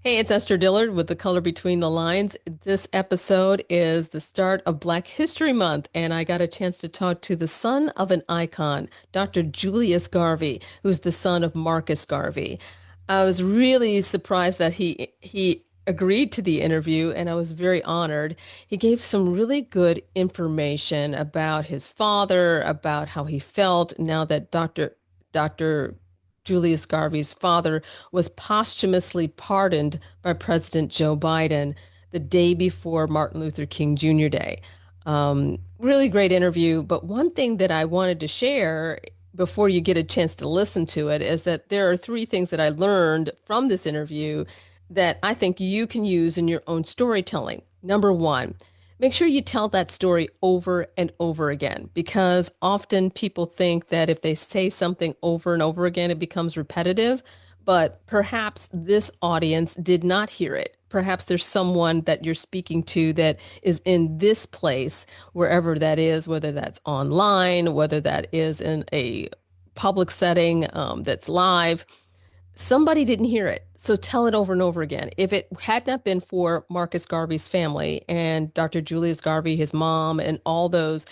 Hey, it's Esther Dillard with The Color Between the Lines. This episode is the start of Black History Month, and I got a chance to talk to the son of an icon, Dr. Julius Garvey, who's the son of Marcus Garvey. I was really surprised that he agreed to the interview, and I was very honored. He gave some really good information about his father, about how he felt now that Dr. Julius Garvey's father was posthumously pardoned by President Joe Biden the day before Martin Luther King Jr. Day. Really great interview. But one thing that I wanted to share before you get a chance to listen to it is that there are three things that I learned from this interview that I think you can use in your own storytelling. Number one, make sure you tell that story over and over again because often people think that if they say something over and over again, it becomes repetitive. But perhaps this audience did not hear it. Perhaps there's someone that you're speaking to that is in this place, wherever that is, whether that's online, whether that is in a public setting that's live. Somebody didn't hear it. So tell it over and over again. If it had not been for Marcus Garvey's family and Dr. Julius Garvey, his mom, and all those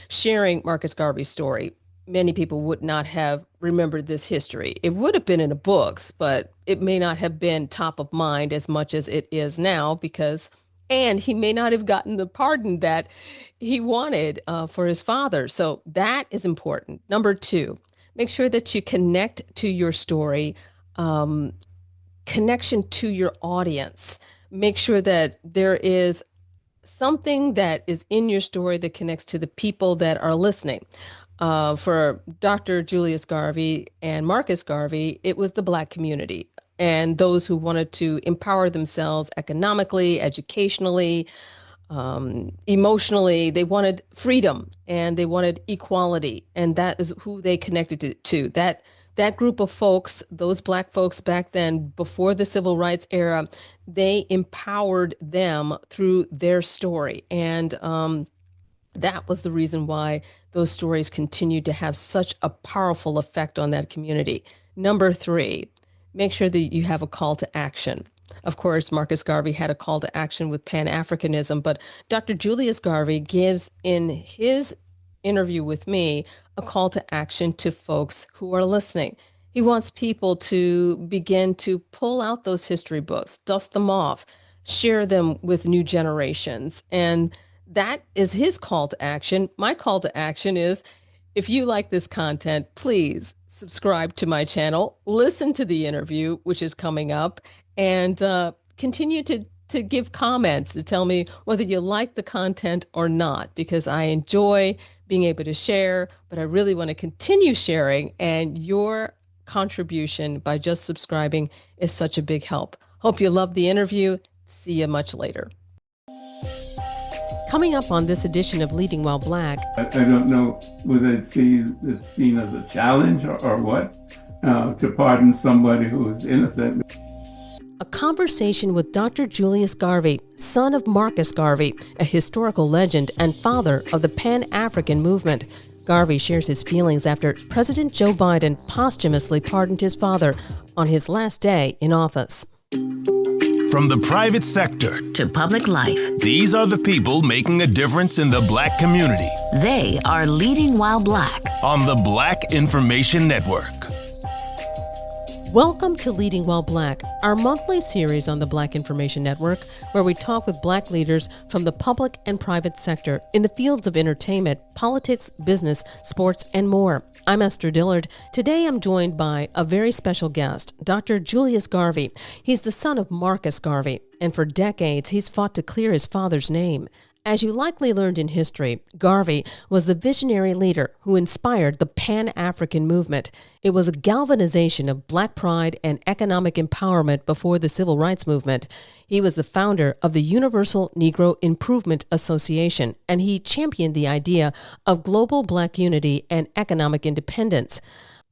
sharing Marcus Garvey's story, many people would not have remembered this history. It would have been in the books, but it may not have been top of mind as much as it is now and he may not have gotten the pardon that he wanted for his father. So that is important. Number two, make sure that you connect to your story, um, connection to your audience. Make sure that there is something that is in your story that connects to the people that are listening. For Dr. Julius Garvey and Marcus Garvey, it was the Black community and those who wanted to empower themselves economically, educationally, emotionally. They wanted freedom and they wanted equality, and that is who they connected to. That group of folks, those Black folks back then, before the civil rights era, they empowered them through their story, and that was the reason why those stories continued to have such a powerful effect on that community. Number three, make sure that you have a call to action. Of course, Marcus Garvey had a call to action with Pan-Africanism, but Dr. Julius Garvey gives in his interview with me a call to action to folks who are listening. He wants people to begin to pull out those history books, dust them off, share them with new generations. And that is his call to action. My call to action is if you like this content, please subscribe to my channel, listen to the interview, which is coming up, and continue to give comments to tell me whether you like the content or not, because I enjoy being able to share, but I really want to continue sharing, and your contribution by just subscribing is such a big help. Hope you love the interview. See you much later. Coming up on this edition of Leading While Black. I don't know whether it's seen as a challenge or what, to pardon somebody who is innocent. A conversation with Dr. Julius Garvey, son of Marcus Garvey, a historical legend and father of the Pan-African movement. Garvey shares his feelings after President Joe Biden posthumously pardoned his father on his last day in office. From the private sector to public life, these are the people making a difference in the Black community. They are Leading While Black On the Black Information Network. Welcome to Leading While Black, our monthly series on the Black Information Network, where we talk with Black leaders from the public and private sector in the fields of entertainment, politics, business, sports, and more. I'm Esther Dillard. Today I'm joined by a very special guest, Dr. Julius Garvey. He's the son of Marcus Garvey, and for decades he's fought to clear his father's name. As you likely learned in history, Garvey was the visionary leader who inspired the Pan-African movement. It was a galvanization of Black pride and economic empowerment before the Civil Rights Movement. He was the founder of the Universal Negro Improvement Association, and he championed the idea of global Black unity and economic independence.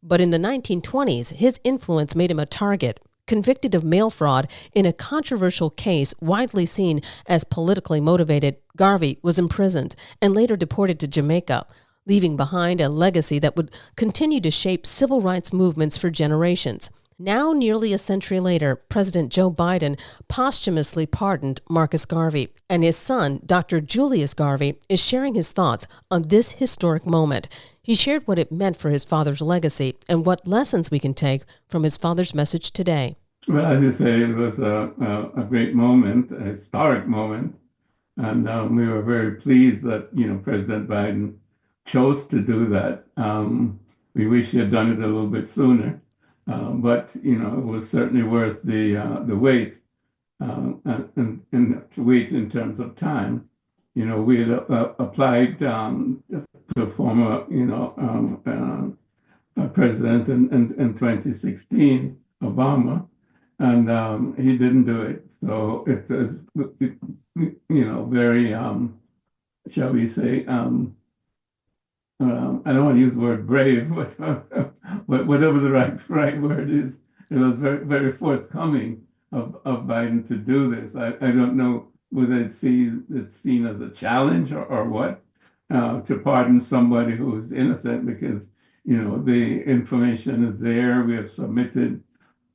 But in the 1920s, his influence made him a target. Convicted of mail fraud in a controversial case widely seen as politically motivated, Garvey was imprisoned and later deported to Jamaica, leaving behind a legacy that would continue to shape civil rights movements for generations. Now, nearly a century later, President Joe Biden posthumously pardoned Marcus Garvey, and his son, Dr. Julius Garvey, is sharing his thoughts on this historic moment. He shared what it meant for his father's legacy and what lessons we can take from his father's message today. Well, as you say, it was a great moment, a historic moment, and we were very pleased that President Biden chose to do that. We wish he had done it a little bit sooner, but it was certainly worth the wait, and to wait in terms of time. We had applied to former president in 2016, Obama, and he didn't do it. So it was, very, shall we say, I don't want to use the word brave, but whatever the right word is, it was very, very forthcoming of Biden to do this. I don't know whether it's seen as a challenge or what, to pardon somebody who is innocent, because the information is there. We have submitted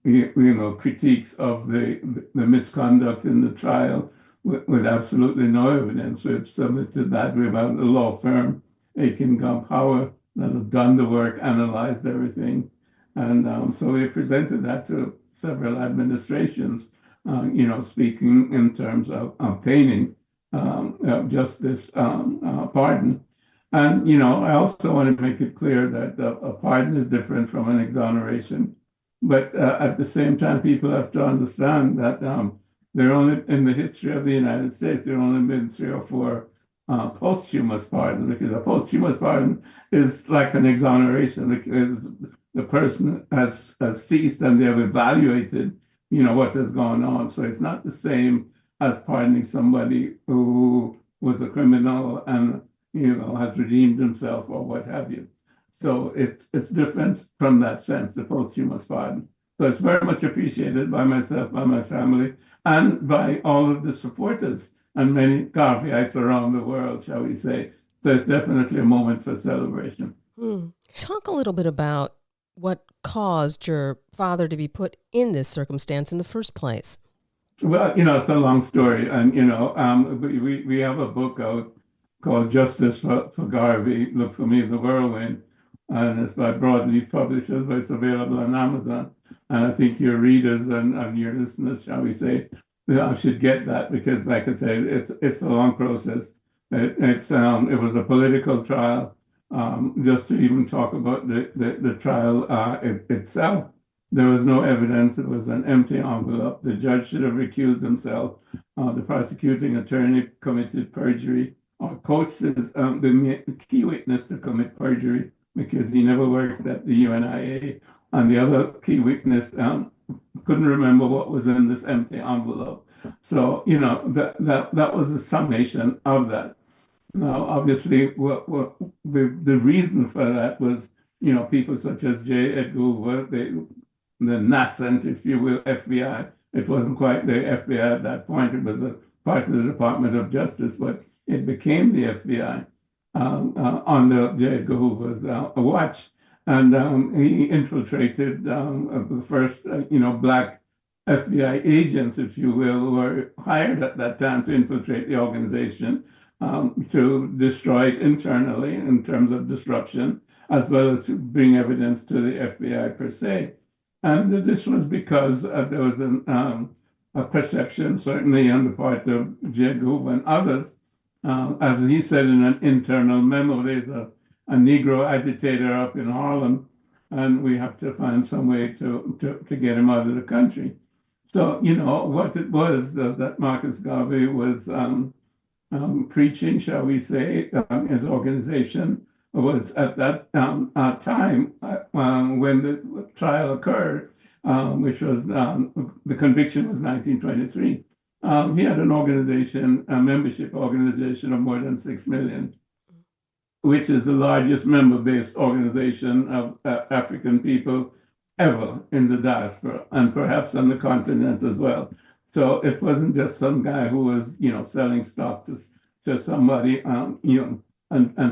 critiques of the misconduct in the trial with absolutely no evidence. We've submitted that. We have a law firm, Aiken Gump Howard, that have done the work, analyzed everything. And so we presented that to several administrations, speaking in terms of obtaining just this pardon. And, I also want to make it clear that a pardon is different from an exoneration. But at the same time, people have to understand that there only, in the history of the United States, there have only been 3 or 4 posthumous pardons, because a posthumous pardon is like an exoneration, because the person has ceased and they have evaluated, what has gone on. So it's not the same as pardoning somebody who was a criminal and, has redeemed himself or what have you. So it's different from that sense, the posthumous pardon. So it's very much appreciated by myself, by my family, and by all of the supporters and many Garveyites around the world, shall we say. So it's definitely a moment for celebration. Talk a little bit about what caused your father to be put in this circumstance in the first place. Well, it's a long story. And, we have a book out called Justice for Garvey, Look for Me in the Whirlwind. And it's by Broadleaf Publishers, but it's available on Amazon. And I think your readers and your listeners, shall we say, should get that, because, like I said, it's a long process. It was a political trial. Just to even talk about the trial itself, there was no evidence. It was an empty envelope. The judge should have recused himself. The prosecuting attorney committed perjury, or coached the key witness to commit perjury, because he never worked at the UNIA, and the other key witness couldn't remember what was in this empty envelope. So that was a summation of that. Now, obviously, what the reason for that was, people such as J. Edgar Hoover, the nascent, if you will, FBI. It wasn't quite the FBI at that point. It was a part of the Department of Justice, but it became the FBI under J. Edgar Hoover's watch. And he infiltrated the first, black FBI agents, if you will, who were hired at that time to infiltrate the organization, to destroy it internally in terms of disruption, as well as to bring evidence to the FBI per se. And this was because there was a perception, certainly on the part of J. Edgar Hoover and others, as he said in an internal memo, there's a Negro agitator up in Harlem, and we have to find some way to get him out of the country. So, what it was that Marcus Garvey was preaching, shall we say, his organization was at that time when the trial occurred, which was the conviction was 1923. He had an organization, a membership organization of more than 6 million, which is the largest member-based organization of African people ever in the diaspora, and perhaps on the continent as well. So it wasn't just some guy who was, selling stock to somebody, and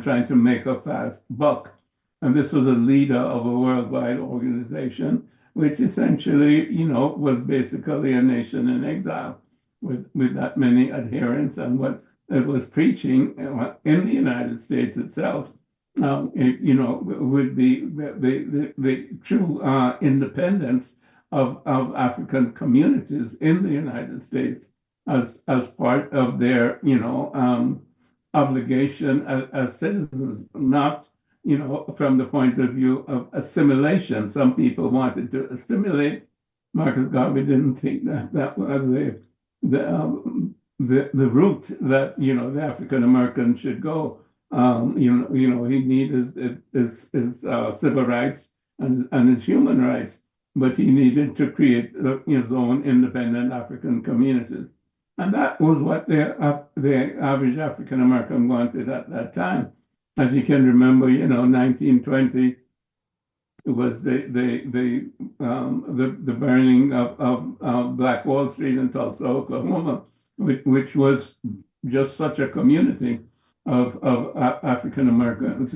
trying to make a fast buck. And this was a leader of a worldwide organization which essentially, was basically a nation in exile with that many adherents. And what it was preaching in the United States itself, would be the true independence of African communities in the United States as part of their, obligation as citizens, not, from the point of view of assimilation. Some people wanted to assimilate. Marcus Garvey didn't think that that was the route that, the African American should go. He needed his civil rights and his human rights, but he needed to create his own independent African communities. And that was what the average African American wanted at that time. As you can remember, 1920 was the burning of Black Wall Street in Tulsa, Oklahoma, which was just such a community of African Americans,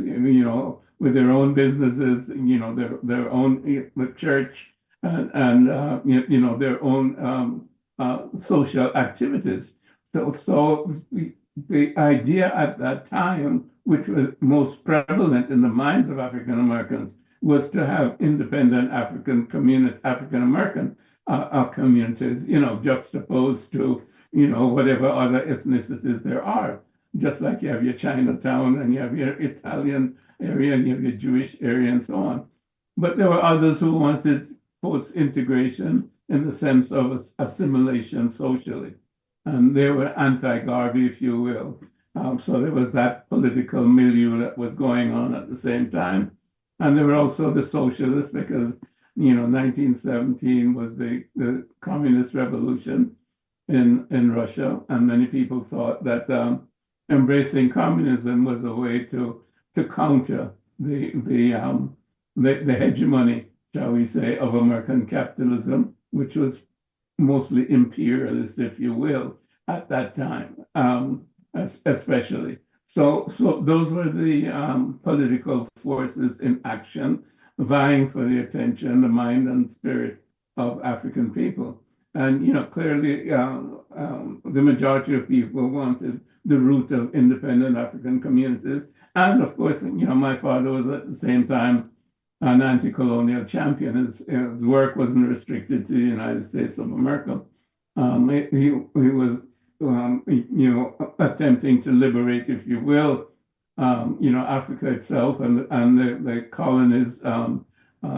with their own businesses, their own the church, and their own social activities. So the idea at that time, which was most prevalent in the minds of African Americans, was to have independent African American communities, juxtaposed to, whatever other ethnicities there are. Just like you have your Chinatown and you have your Italian area and you have your Jewish area and so on. But there were others who wanted post-integration in the sense of assimilation socially. And they were anti-Garvey, if you will. So there was that political milieu that was going on at the same time. And there were also the socialists, because, 1917 was the communist revolution in Russia. And many people thought that embracing communism was a way to counter the hegemony, shall we say, of American capitalism, which was mostly imperialist, if you will, at that time, especially. So those were the political forces in action, vying for the attention, the mind and spirit of African people. And, clearly the majority of people wanted the root of independent African communities. And of course, my father was at the same time an anti-colonial champion. His work wasn't restricted to the United States of America. He was, attempting to liberate, if you will, Africa itself and the colonies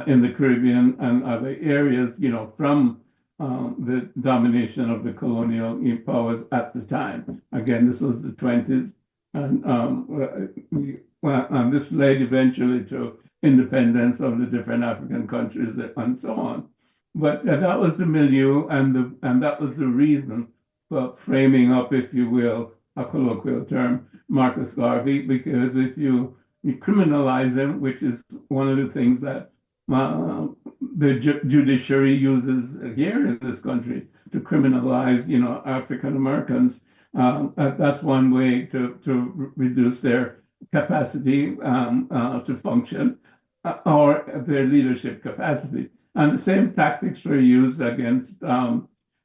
in the Caribbean and other areas, from the domination of the colonial powers at the time. Again, this was the 20s, and this led eventually to independence of the different African countries and so on. But that was the milieu, and that was the reason for framing up, if you will, a colloquial term, Marcus Garvey, because if you criminalize him, which is one of the things that the judiciary uses here in this country to criminalize, African Americans, that's one way to reduce their capacity to function or their leadership capacity. And the same tactics were used against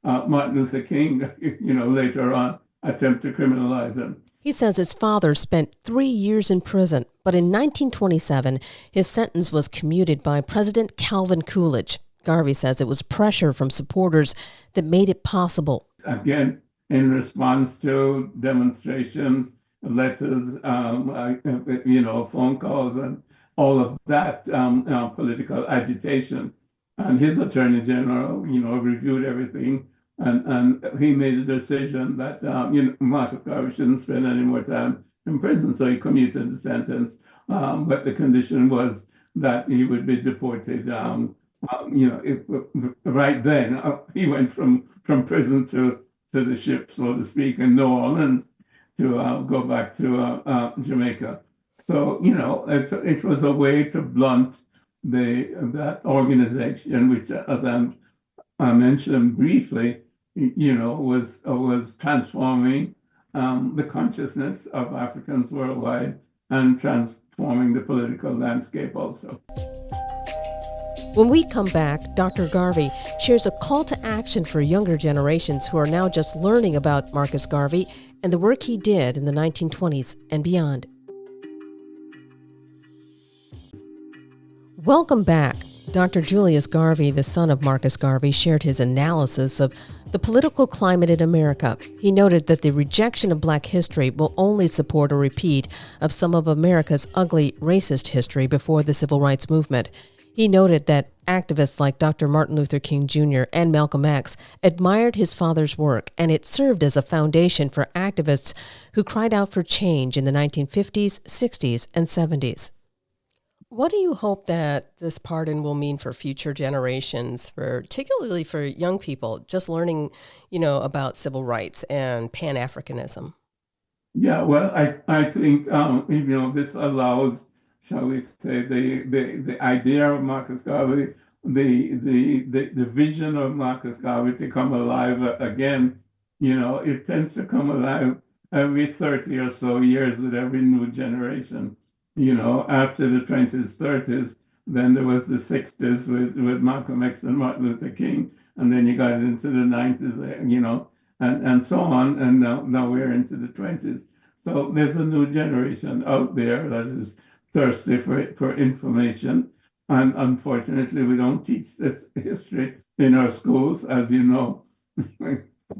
Martin Luther King, later on, attempt to criminalize him. He says his father spent 3 years in prison, but in 1927, his sentence was commuted by President Calvin Coolidge. Garvey says it was pressure from supporters that made it possible. Again, in response to demonstrations, letters, phone calls, and all of that political agitation. And his attorney general, reviewed everything, and he made a decision that Marcus Garvey shouldn't spend any more time in prison, so he commuted the sentence. But the condition was that he would be deported. Right then, he went from prison to the ship, so to speak, in New Orleans to go back to Jamaica. So it was a way to blunt that organization, which, as I mentioned briefly, was transforming the consciousness of Africans worldwide and transforming the political landscape also. When we come back, Dr. Garvey shares a call to action for younger generations who are now just learning about Marcus Garvey and the work he did in the 1920s and beyond. Welcome back. Dr. Julius Garvey, the son of Marcus Garvey, shared his analysis of the political climate in America. He noted that the rejection of Black history will only support a repeat of some of America's ugly racist history before the Civil Rights Movement. He noted that activists like Dr. Martin Luther King Jr. and Malcolm X admired his father's work, and it served as a foundation for activists who cried out for change in the 1950s, 60s, and 70s. What do you hope that this pardon will mean for future generations, particularly for young people just learning, about civil rights and Pan-Africanism? Yeah, well, I think this allows, shall we say, the idea of Marcus Garvey, the vision of Marcus Garvey to come alive again. It tends to come alive every 30 or so years with every new generation. After the 20s, 30s, then there was the 60s with Malcolm X and Martin Luther King, and then you got into the 90s, and so on, and now we're into the 20s. So there's a new generation out there that is thirsty for information, and unfortunately, we don't teach this history in our schools, as you know.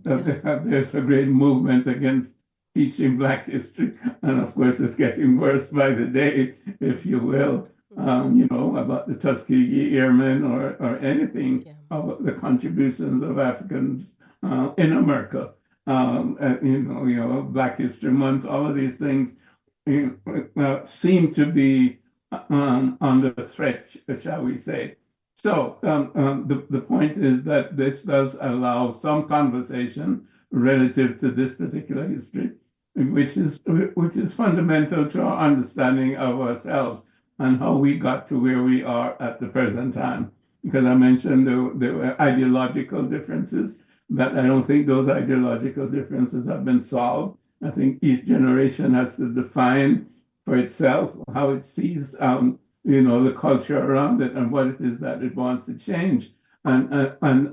There's a great movement against teaching Black history, and of course, it's getting worse by the day, if you will. About the Tuskegee Airmen or anything about the contributions of Africans in America. Black History Month, all of these things seem to be under threat, shall we say. So the point is that this does allow some conversation relative to this particular history, which is fundamental to our understanding of ourselves and how we got to where we are at the present time. Because I mentioned there were ideological differences, that I don't think those ideological differences have been solved. I think each generation has to define for itself how it sees, the culture around it and what it is that it wants to change, and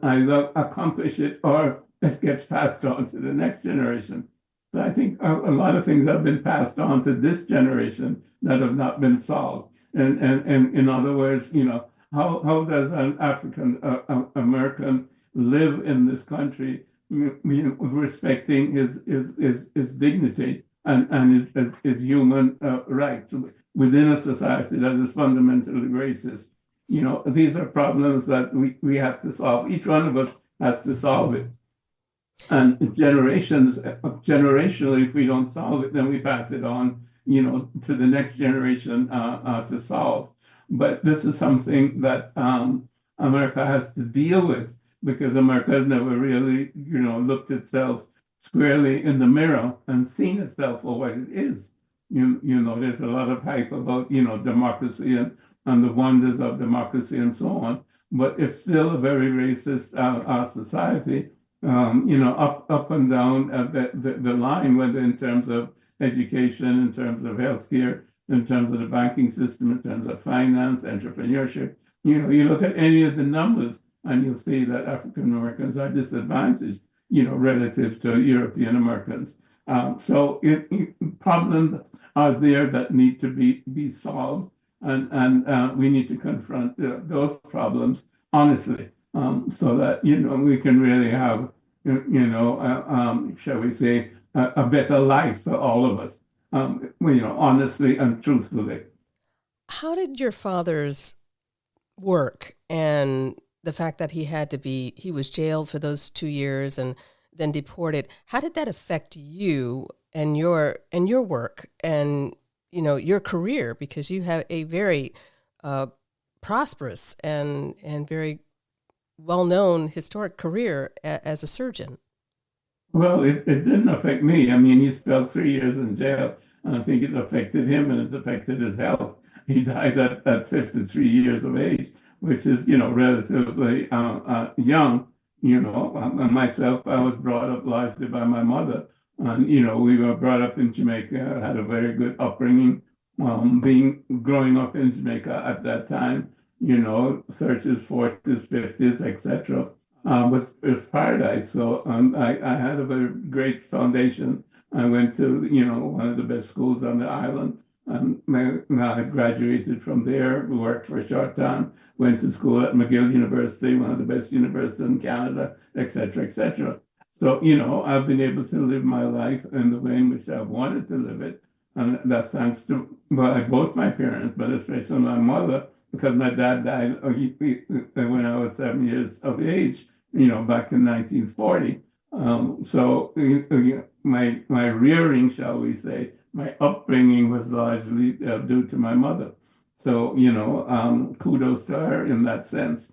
either accomplish it or it gets passed on to the next generation. So I think a lot of things have been passed on to this generation that have not been solved. And in other words, how does an African American live in this country, respecting his dignity and his human rights within a society that is fundamentally racist? These are problems that we have to solve. Each one of us has to solve it. And generationally, if we don't solve it, then we pass it on, to the next generation to solve. But this is something that America has to deal with, because America has never really, looked itself squarely in the mirror and seen itself for what it is. There's a lot of hype about, democracy and the wonders of democracy and so on, but it's still a very racist society. Up and down the line, whether in terms of education, in terms of healthcare, in terms of the banking system, in terms of finance, entrepreneurship. You look at any of the numbers and you'll see that African Americans are disadvantaged, relative to European Americans. So problems are there that need to be solved, and we need to confront those problems honestly. So that we can really have shall we say a better life for all of us, honestly and truthfully. How did your father's work and the fact that he was jailed for those 2 years and then deported, how did that affect you and your work and your career? Because you have a very prosperous and very well-known historic career as a surgeon. Well, it didn't affect me. I mean, he spent 3 years in jail, and I think it affected him and it affected his health. He died at 53 years of age, which is, relatively young. And myself, I was brought up largely by my mother. And, we were brought up in Jamaica, had a very good upbringing, growing up in Jamaica at that time. 30s, 40s, 50s, etc. Was paradise. So I had a very great foundation. I went to, one of the best schools on the island. I graduated from there, worked for a short time, went to school at McGill University, one of the best universities in Canada, etc., etc. So, I've been able to live my life in the way in which I've wanted to live it. And that's thanks to both my parents, but especially my mother, because my dad died when I was 7 years of age, back in 1940. So my rearing, shall we say, my upbringing was largely due to my mother. So, kudos to her in that sense.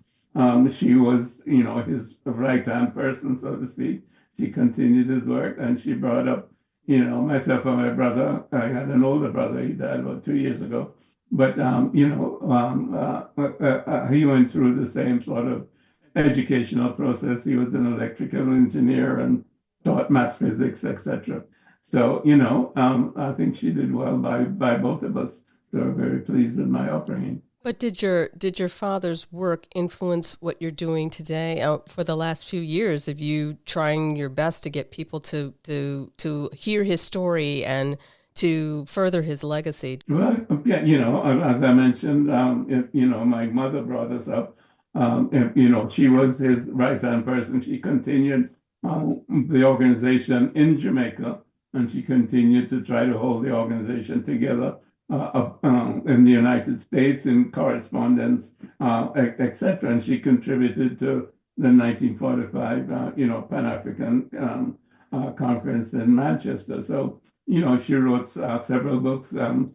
She was, his right-hand person, so to speak. She continued his work and she brought up, myself and my brother. I had an older brother. He died about 2 years ago. But, he went through the same sort of educational process. He was an electrical engineer and taught math, physics, etc. So, I think she did well by both of us. So I'm very pleased with my upbringing. But did your father's work influence what you're doing today? For the last few years of you trying your best to get people to hear his story and to further his legacy? Well, yeah, as I mentioned, my mother brought us up. She was his right-hand person. She continued the organization in Jamaica, and she continued to try to hold the organization together in the United States in correspondence, etc. And she contributed to the 1945, Pan-African conference in Manchester. So, she wrote several books. First,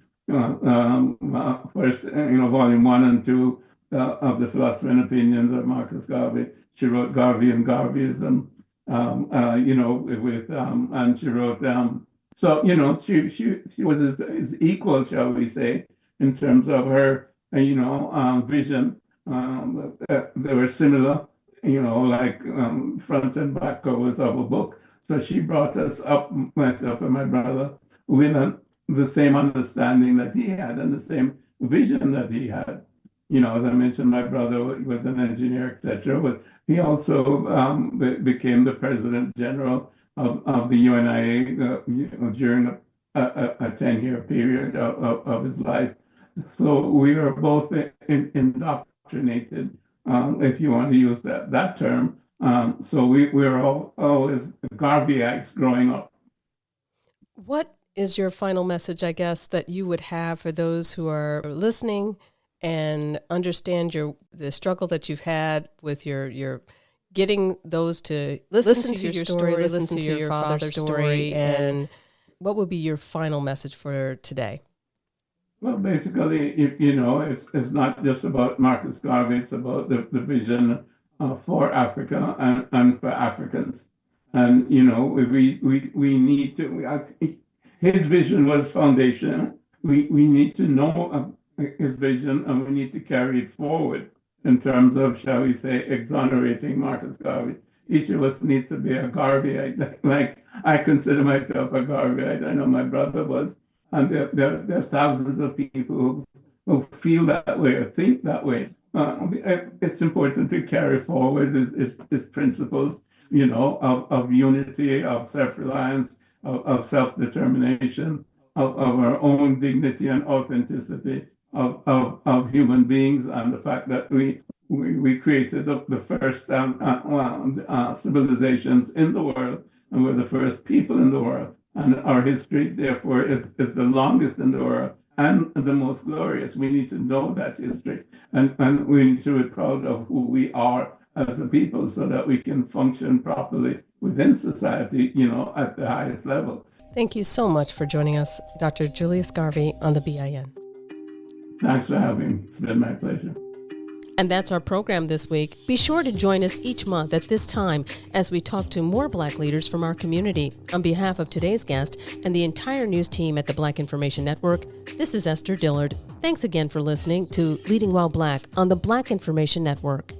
volume 1 and 2 of the Philosophy and Opinions of Marcus Garvey. She wrote Garvey and Garveyism, and she wrote, she was his equal, shall we say, in terms of her, vision. They were similar, like front and back covers of a book. So she brought us up, myself and my brother, with the same understanding that he had and the same vision that he had. As I mentioned, my brother was an engineer, etc. But he also became the President General of the UNIA during a 10-year period of his life. So we are both indoctrinated, if you want to use that term. So we were always Garveyites growing up. What is your final message, I guess, that you would have for those who are listening and understand the struggle that you've had with your getting those to listen to your story, listen to your father's story, and what would be your final message for today? Well, basically, it's not just about Marcus Garvey, it's about the vision for Africa and for Africans. And, we need to, his vision was foundational. We need to know his vision and we need to carry it forward in terms of, shall we say, exonerating Marcus Garvey. Each of us needs to be a Garveyite. Like I consider myself a Garveyite. I know my brother was. And there are thousands of people who feel that way or think that way. It's important to carry forward his principles, of unity, of self-reliance, of self-determination, of our own dignity and authenticity of human beings, and the fact that we created the first civilizations in the world, and we're the first people in the world. And our history, therefore, is the longest in the world and the most glorious. We need to know that history, and we need to be proud of who we are as a people so that we can function properly within society, at the highest level. Thank you so much for joining us, Dr. Julius Garvey, on the BIN. Thanks for having me. It's been my pleasure. And that's our program this week. Be sure to join us each month at this time as we talk to more Black leaders from our community. On behalf of today's guest and the entire news team at the Black Information Network, this is Esther Dillard. Thanks again for listening to Leading While Black on the Black Information Network.